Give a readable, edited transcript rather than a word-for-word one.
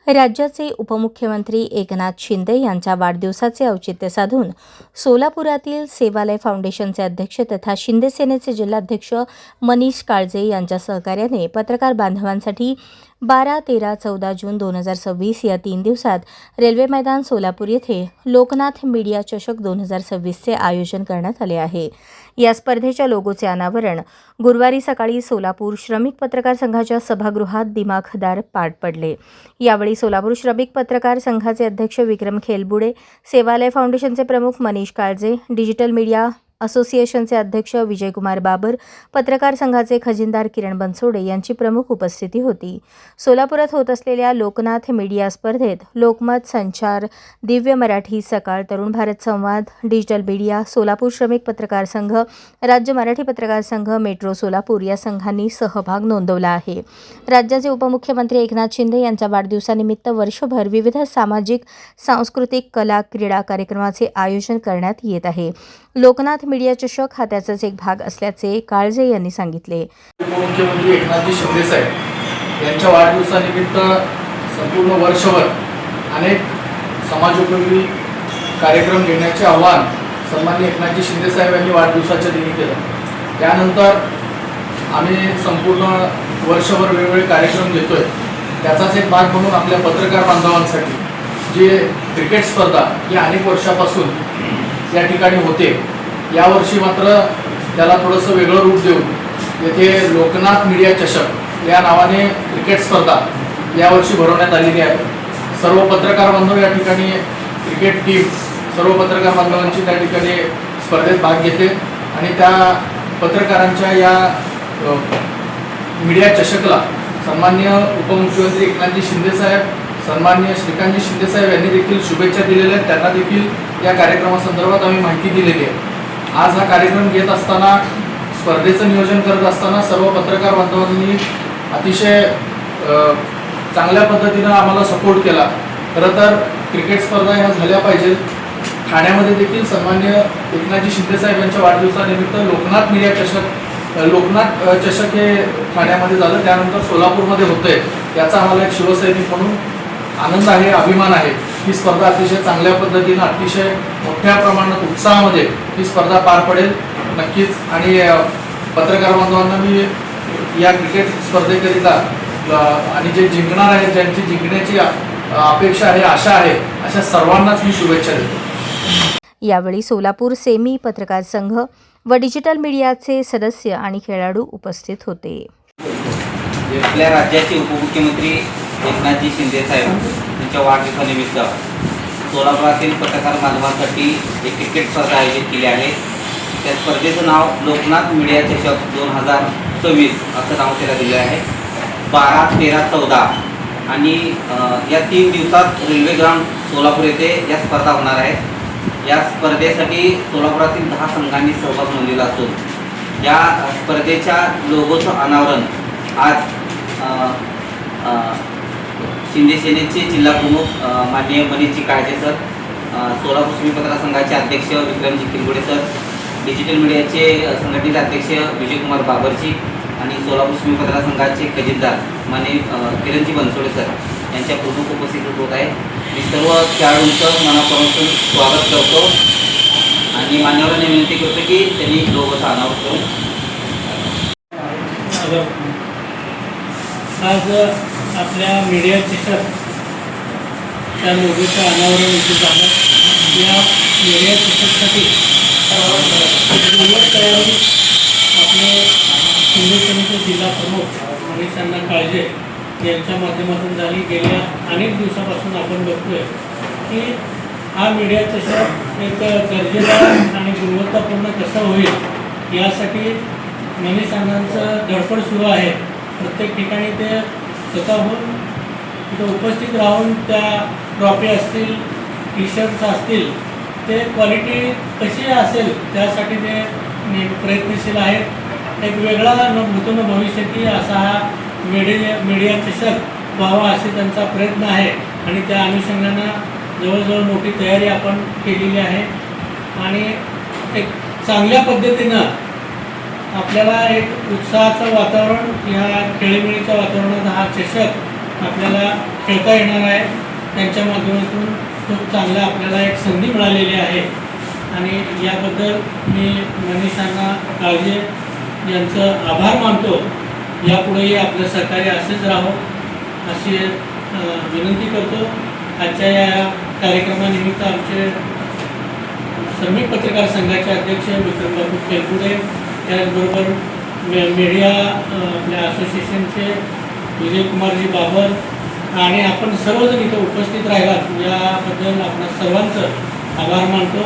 राज्याचे उपमुख्यमंत्री एकनाथ शिंदे यांच्या वाढदिवसाचे औचित्य साधून सोलापुरातील सेवालय फाउंडेशनचे अध्यक्ष तथा शिंदे सेनेचे जिल्हाध्यक्ष मनीष काळजे यांच्या सहकार्याने पत्रकार बांधवांसाठी 12, 13, 14 जून 2026 या 3 दिवसात रेल्वे मैदान सोलापूर येथे लोकनाथ मीडिया चषक 2026चे आयोजन करण्यात आले आहे। या स्पर्धेच्या लोगोचे अनावरण गुरुवारी सकाळी सोलापूर श्रमिक पत्रकार संघाच्या सभागृहात दिमाखदार पार पडले। यावेळी सोलापूर श्रमिक पत्रकार संघाचे अध्यक्ष विक्रम खेलबुडे, सेवालय फाउंडेशनचे प्रमुख मनीष काळजे, डिजिटल मीडिया असोसिएशनचे अध्यक्ष विजयकुमार बाबर, पत्रकार संघाचे खजिनदार किरण बनसोडे यांची प्रमुख उपस्थिती होती। सोलापुरात होत असलेल्या लोकनाथ मीडिया स्पर्धेत लोकमत, संचार, दिव्य मराठी, सकाळ, तरुण भारत संवाद, डिजिटल मीडिया, सोलापूर श्रमिक पत्रकार संघ, राज्य मराठी पत्रकार संघ, मेट्रो सोलापूर या संघांनी सहभाग नोंदवला आहे। राज्याचे उपमुख्यमंत्री एकनाथ शिंदे यांच्या वाढदिवसानिमित्त वर्षभर विविध सामाजिक, सांस्कृतिक, कला, क्रीडा कार्यक्रमाचे आयोजन करण्यात येत आहे। लोकनाथ मीडिया चषक हा त्याचाच एक भाग असल्याचे काळजे यांनी सांगितले। उपमुख्यमंत्री एकनाथ शिंदे साहेब यांच्या वाढदिवसानिमित्त संपूर्ण वर्षभर अनेक समाजोपयोगी कार्यक्रम घेण्याचे आवाहन सन्माननीय एकनाथ शिंदे साहेब यांनी वाढदिवसाच्या दिनी केलं। त्यानंतर आम्ही संपूर्ण वर्षभर वेगवेगळे कार्यक्रम घेतोय। त्याचाच एक भाग म्हणून आपल्या पत्रकार बांधवांसाठी जे क्रिकेट स्पर्धा ही अनेक वर्षापासून या ठिकाणी होते, यावर्षी मात्र त्याला थोडंसं वेगळं रूप देऊन येथे लोकनाथ मीडिया चषक या नावाने क्रिकेट स्पर्धा यावर्षी भरवण्यात आलेली आहे। सर्व पत्रकार बांधव या ठिकाणी, क्रिकेट टीम सर्व पत्रकार बांधवांची त्या ठिकाणी स्पर्धेत भाग घेते आणि त्या पत्रकारांच्या या मीडिया चषकला सन्माननीय उपमुख्यमंत्री एकनाथजी शिंदे साहेब, सन्माननीय श्रीकांतजी शिंदे साहेब यांनी देखील शुभेच्छा दिलेल्या आहेत। त्यांना देखील या कार्यक्रमासंदर्भात आम्ही माहिती दिलेली आहे। आज हा कार्यक्रम घेत असताना, स्पर्धेचं नियोजन करत असताना सर्व पत्रकार बांधवांनी अतिशय चांगल्या पद्धतीनं आम्हाला सपोर्ट केला। खरं तर क्रिकेट स्पर्धा ह्या झाल्या पाहिजेत। ठाण्यामध्ये देखील सन्माननीय एकनाथजी शिंदे साहेब यांच्या वाढदिवसानिमित्त लोकनाथ चषक हे ठाण्यामध्ये झालं, त्यानंतर सोलापूरमध्ये होतंय। याचा आम्हाला एक शिवसैनिक म्हणून आनंद आहे, अभिमान आहे। ही स्पर्धा अतिशय चांगल्या पद्धतीनं, अतिशय मोठ्या प्रमाणात उत्साहामध्ये ही स्पर्धा पार पडेल नक्कीच। आणि पत्रकार बांधवांना मी या क्रिकेट स्पर्धेकरिता आणि जे जिंकणार आहेत, ज्यांची जिंकण्याची अपेक्षा आहे, आशा आहे, अशा सर्वांनाच मी शुभेच्छा देतो। यावेळी सोलापूर सेमी पत्रकार संघ व डिजिटल मीडियाचे सदस्य आणि खेळाडू उपस्थित होते। आपल्या राज्याचे उपमुख्यमंत्री एकनाथजी शिंदे साहेब यांच्या वाढदिवसानिमित्त सोलापुरातील पत्रकार बांधवांसाठी एक क्रिकेट स्पर्धा आयोजित केली आहे। त्या स्पर्धेचं नाव लोकनाथ मीडिया चषक 2026 असं नाव त्याला दिलं आहे। 12, 13, 14 आणि या 3 दिवसात रेल्वे ग्राउंड सोलापूर येथे या स्पर्धा होणार आहेत। या स्पर्धेसाठी सोलापुरातील 10 संघांनी सहभाग नोंदवला असून या स्पर्धेच्या लोगोचं अनावरण आज शिंदे सेनेचे जिल्हा प्रमुख माननीय मनीषजी काळजे सर, सोलापूर श्रमिक पत्रकार संघाचे अध्यक्ष विक्रमजी खेलबुडे सर, डिजिटल मीडियाचे संघटनेचे अध्यक्ष विजयकुमार बाबरजी आणि सोलापूर श्रमिक पत्रकार संघाचे खजिनदार माननीय किरणजी बनसोडे सर यांच्या प्रमुख उपस्थितीत होत आहे। मी सर्व खेळाडूंचं मनापासून स्वागत करतो आणि मान्यवरांनी विनंती करतो की त्यांनी लोगोचं अनावरण करून। आज आपल्या मीडिया चषक त्या लोगोचं अनावरण इथे झालं। या मीडिया चषकसाठी तयारी आपले शिंदे सेनेचे जिल्हा प्रमुख मनीषांना काळजे यांच्या माध्यमातून झाली। गेल्या अनेक दिवसापासून आपण बघतोय की हा मीडिया चषक एक दर्जेदार आणि गुणवत्तापूर्ण कसा होईल यासाठी मनीषांनांचं धडपड सुरू आहे। प्रत्येक ठिकाणी ते स्वतःहून तिथं उपस्थित राहून त्या ट्रॉफी असतील, टी शर्ट्स असतील, ते क्वालिटी कशी असेल त्यासाठी ते प्रयत्नशील आहेत। एक वेगळा नूतन भविष्याची असा हा मीडिया चषक व्हावा असे त्यांचा प्रयत्न आहे आणि त्या अनुषंगानं जवळजवळ मोठी तयारी आपण केलेली आहे आणि एक चांगल्या पद्धतीनं आपल्याला एक उत्साहाचं वातावरण, ह्या खेळीमेळीच्या वातावरणात हा चषक आपल्याला खेळता येणार आहे. त्यांच्या माध्यमातून खूप चांगलं आपल्याला एक संधी मिळालेली आहे आणि याबद्दल मी मनीषांना काळजे यांचं आभार मानतो. यापुढेही आपलं सहकार्य असेच राहो अशी विनंती करतो. आजच्या या कार्यक्रमानिमित्त आमचे श्रमिक पत्रकार संघाचे अध्यक्ष विक्रमबाबू केलपुडे, त्याचबरोबर मीडिया आपल्या असोसिएशनचे विजयकुमारजी बाबर आणि आपण सर्वजण इथं उपस्थित राहिलात याबद्दल आपण सर्वांचं आभार मानतो.